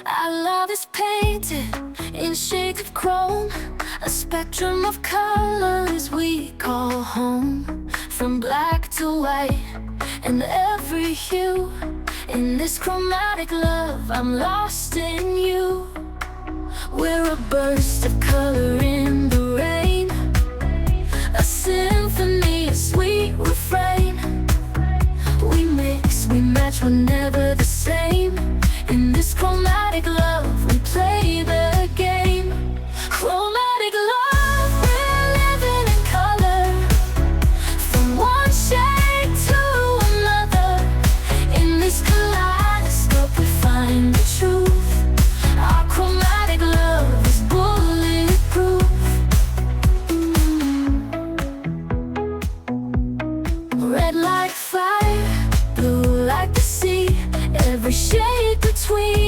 Our love is painted in shades of chrome, a spectrum of colors we call home. From black to white and every hue, in this chromatic love I'm lost in you. We're a burst of color in the rain, a symphony, a sweet refrain. We mix, we match, we're never the same. In this chromatic love, we play the game. Chromatic love, we're living in color, from one shade to another. In this kaleidoscope, we find the truth. Our chromatic love is bulletproof. Red like fire, blue like the sea, every shade between.